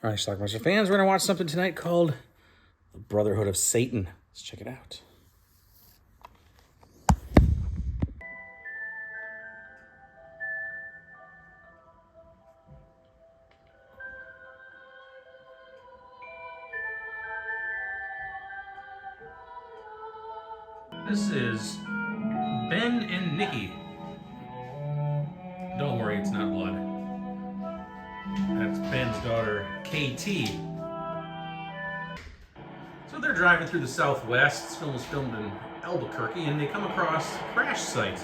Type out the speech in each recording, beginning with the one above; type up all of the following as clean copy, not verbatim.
All right, Schlockmeister fans, we're going to watch something tonight called The Brotherhood of Satan. Let's check it out. This is Ben and Nikki. Don't worry, it's not blood. That's Ben's daughter, KT. So they're driving through the Southwest. This film was filmed in Albuquerque, and they come across a crash site.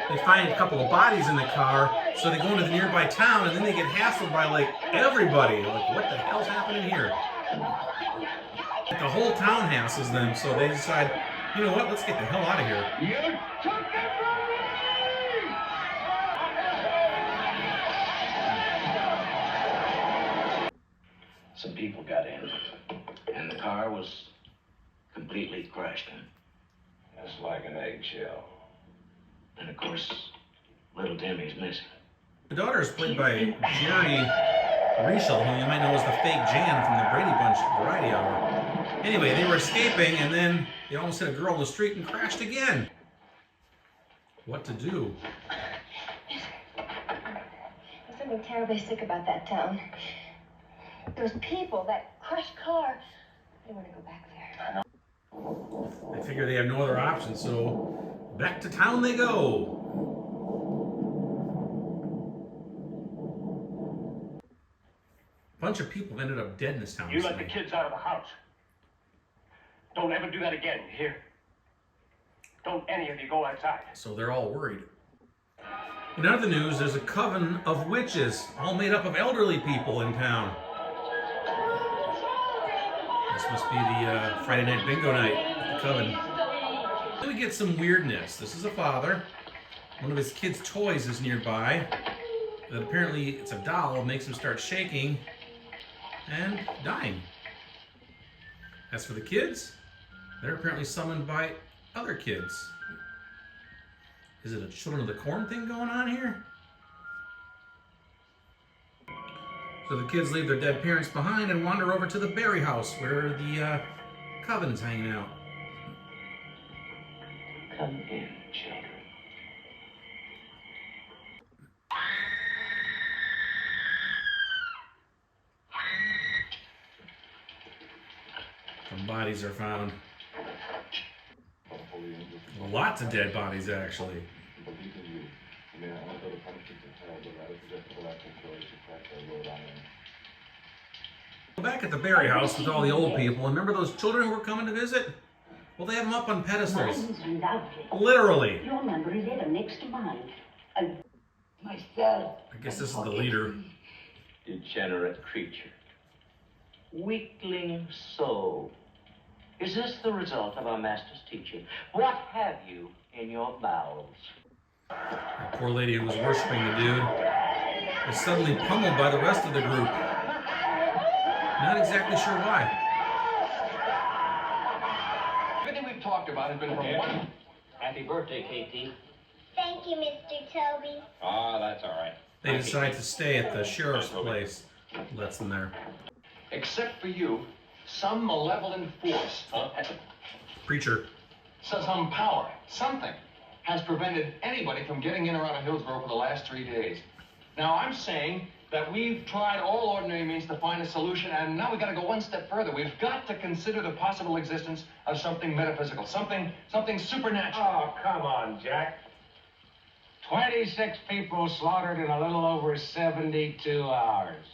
They find a couple of bodies in the car, so they go into the nearby town, and then they get hassled by, like, everybody. Like, what the hell's happening here? Like, the whole town hassles them, so they decide, you know what, let's get the hell out of here. You took it from me! Some people got in, and the car was completely crushed in. That's like an eggshell. And of course, little Timmy's missing. The daughter is played by Jerry Reischel, who you might know as the fake Jan from the Brady Bunch Variety Hour. Anyway, they were escaping, and then they almost hit a girl on the street and crashed again. What to do? There's something terribly sick about that town. Those people, that crushed car. I don't want to go back there. They figure they have no other option, so back to town they go. A bunch of people ended up dead in this town. You let the kids out of the house. Don't ever do that again, you hear? Don't any of you go outside. So they're all worried. In other news, there's a coven of witches, all made up of elderly people in town. This must be the Friday night bingo night at the coven. Then we get some weirdness. This is a father. One of his kids' toys is nearby. That apparently it's a doll, makes him start shaking and dying. As for the kids, they're apparently summoned by other kids. Is it a Children of the Corn thing going on here? So the kids leave their dead parents behind and wander over to the Berry house where the coven's hanging out. Come in, children. Some bodies are found. Lots of dead bodies, actually. Back at the Berry house with all the old people, and remember those children who were coming to visit? Well, they have them up on pedestals. Mine's lovely. Literally. Your number is ever next to mine. Myself. I guess this is the leader. Degenerate creature. Weakling soul. Is this the result of our master's teaching? What have you in your bowels? That poor lady who was worshiping the dude is suddenly pummeled by the rest of the group. Not exactly sure why. Everything we've talked about has been from one. Happy birthday, KT. Thank you, Mr. Toby. Ah, that's all right. They decide to stay at the sheriff's place. Lets them there. Except for you, some malevolent force, Preacher. some power, something, has prevented anybody from getting in or out of Hillsborough for the last 3 days. Now, I'm saying that we've tried all ordinary means to find a solution, and now we've got to go one step further. We've got to consider the possible existence of something metaphysical, something supernatural. Oh, come on, Jack. 26 people slaughtered in a little over 72 hours.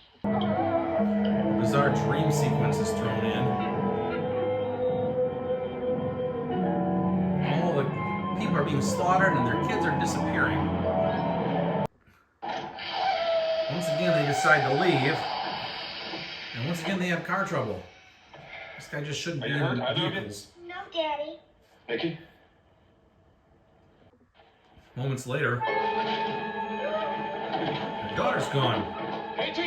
Bizarre dream sequence is thrown in. All the people are being slaughtered and their kids are disappearing. Once again, they decide to leave. And once again, they have car trouble. This guy just shouldn't be in vehicles. No, Daddy. Mickey? Moments later, their daughter's gone. Hey, T!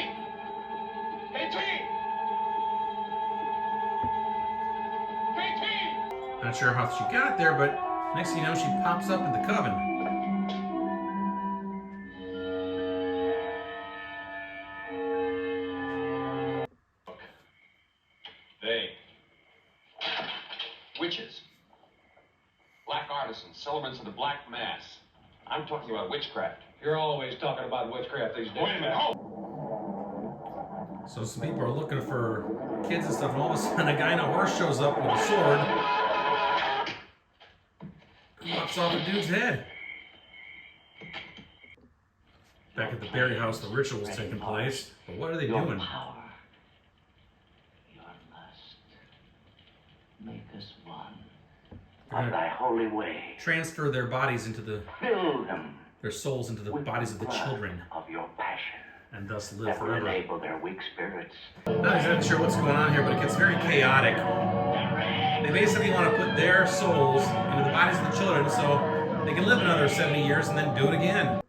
Hey, T! Hey, T! Not sure how she got there, but next thing you know, she pops up in the coven. They. Witches. Black artisans, celebrants of the Black Mass. I'm talking about witchcraft. You're always talking about witchcraft these days. Wait a minute. Oh. So some people are looking for kids and stuff, and all of a sudden a guy in a horse shows up with a sword and knocks off a dude's head. Back at the Berry house, the ritual's taking place. But what are they Your doing? power, your lust, make us one They're of gonna thy holy way. transfer their bodies into Fill them their souls into the with bodies of the blood children, of your passion and thus live that will forever. enable their weak spirits. Not exactly sure what's going on here, but it gets very chaotic. They basically want to put their souls into the bodies of the children so they can live another 70 years and then do it again.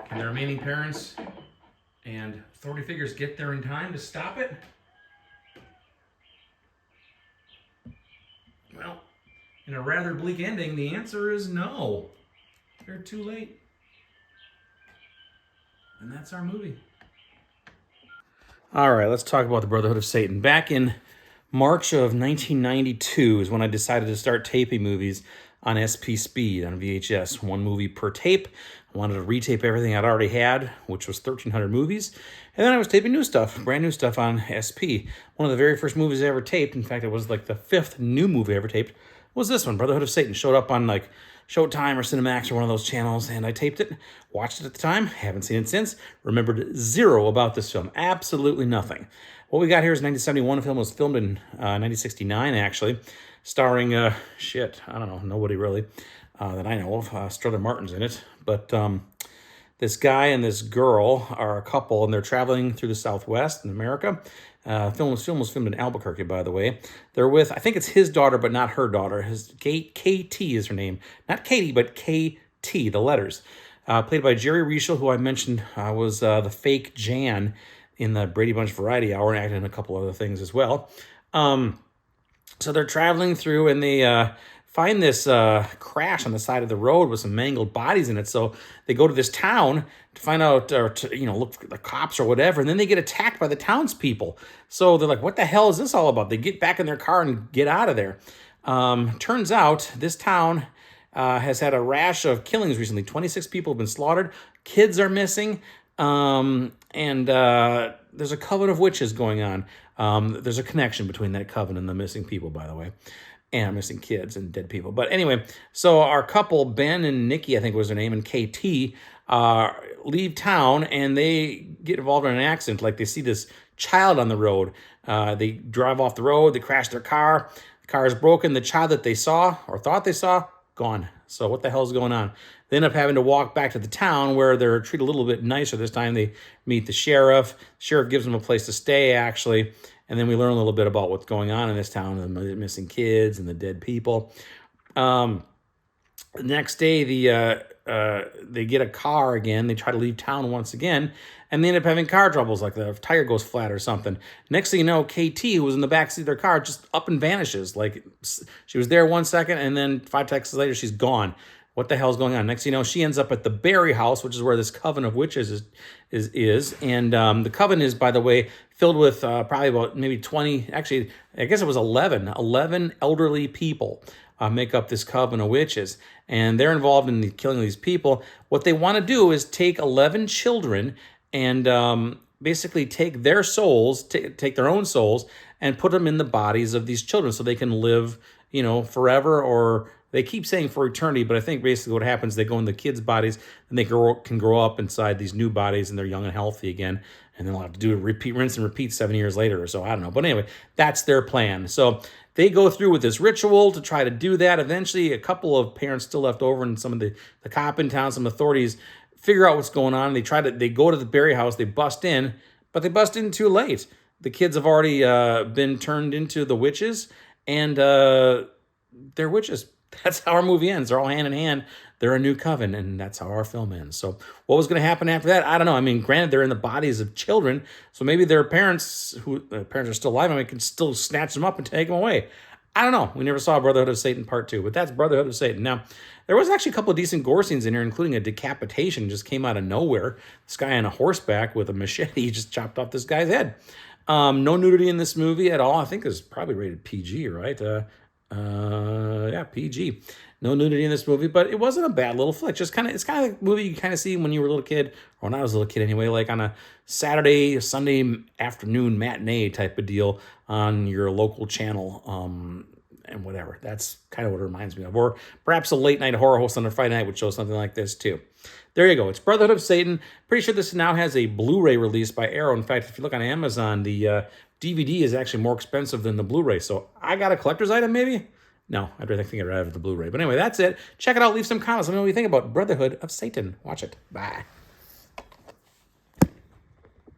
Can the remaining parents and authority figures get there in time to stop it? Well, in a rather bleak ending, the answer is no. They're too late. And that's our movie. All right, let's talk about the Brotherhood of Satan. Back in March of 1992 is when I decided to start taping movies on SP Speed, on VHS, one movie per tape. I wanted to retape everything I'd already had, which was 1,300 movies. And then I was taping new stuff, brand new stuff on SP. One of the very first movies I ever taped, in fact, it was like the 5th new movie I ever taped, was this one, Brotherhood of Satan. Showed up on like Showtime or Cinemax or one of those channels, and I taped it, watched it at the time, haven't seen it since, remembered zero about this film, absolutely nothing. What we got here is a 1971 film. It was filmed in 1969, actually, starring, I don't know, nobody really that I know of. Strother Martin's in it, but this guy and this girl are a couple, and they're traveling through the Southwest in America. Film was filmed in Albuquerque, by the way. They're with, I think it's his daughter, but not her daughter. KT is her name. Not Katie, but KT, the letters. Played by Jerry Rischel, who I mentioned was the fake Jan in the Brady Bunch Variety Hour, and acted in a couple other things as well. So they're traveling through, and they find this crash on the side of the road with some mangled bodies in it. So they go to this town to find out, or to, look for the cops or whatever, and then they get attacked by the townspeople. So they're like, what the hell is this all about? They get back in their car and get out of there. Turns out this town has had a rash of killings recently. 26 people have been slaughtered. Kids are missing. And there's a coven of witches going on. There's a connection between that coven and the missing people, by the way. And missing kids and dead people. But anyway, so our couple, Ben and Nikki, I think was their name, and KT, leave town, and they get involved in an accident. Like, they see this child on the road. They drive off the road. They crash their car. The car is broken. The child that they saw, or thought they saw, gone. So what the hell is going on? They end up having to walk back to the town, where they're treated a little bit nicer this time. They meet the sheriff. The sheriff gives them a place to stay, actually. And then we learn a little bit about what's going on in this town, and the missing kids and the dead people. The next day, they get a car again. They try to leave town once again, and they end up having car troubles, like the tire goes flat or something. Next thing you know, KT, who was in the backseat of their car, just up and vanishes. Like, she was there 1 second, and then 5 seconds later, she's gone. What the hell's going on? Next thing you know, she ends up at the Berry house, which is where this coven of witches is. And the coven is, by the way, filled with probably about maybe 20, actually, I guess it was 11 elderly people make up this coven of witches. And they're involved in killing these people. What they want to do is take 11 children and basically take their souls, take their own souls, and put them in the bodies of these children so they can live, forever, or they keep saying for eternity, but I think basically what happens, they go in the kids' bodies, and they can grow up inside these new bodies, and they're young and healthy again, and then they'll have to do a rinse and repeat 7 years later or so. I don't know. But anyway, that's their plan. So they go through with this ritual to try to do that. Eventually, a couple of parents still left over, and some of the cop in town, some authorities figure out what's going on. They go to the Berry house, they bust in, but they bust in too late. The kids have already been turned into the witches, and they're witches. That's how our movie ends. They're all hand in hand. They're a new coven, and that's how our film ends. So what was going to happen after that? I don't know. I mean, granted, they're in the bodies of children, so maybe their parents, who parents are still alive, can still snatch them up and take them away. I don't know. We never saw Brotherhood of Satan Part 2, but that's Brotherhood of Satan. Now, there was actually a couple of decent gore scenes in here, including a decapitation just came out of nowhere. This guy on a horseback with a machete just chopped off this guy's head. No nudity in this movie at all. I think it's probably rated PG, right? Yeah, PG. No nudity in this movie, but it wasn't a bad little flick. It's kind of like a movie you kind of see when you were a little kid, or when I was a little kid anyway, like on a Saturday, Sunday afternoon matinee type of deal on your local channel, and whatever. That's kind of what it reminds me of. Or perhaps a late night horror host on a Friday night would show something like this too. There you go. It's Brotherhood of Satan. Pretty sure this now has a Blu-ray release by Arrow. In fact, if you look on Amazon, the DVD is actually more expensive than the Blu-ray. So I got a collector's item, maybe? No, I'd rather think I'd rather have the Blu-ray. But anyway, that's it. Check it out. Leave some comments. Let me know what you think about Brotherhood of Satan. Watch it. Bye.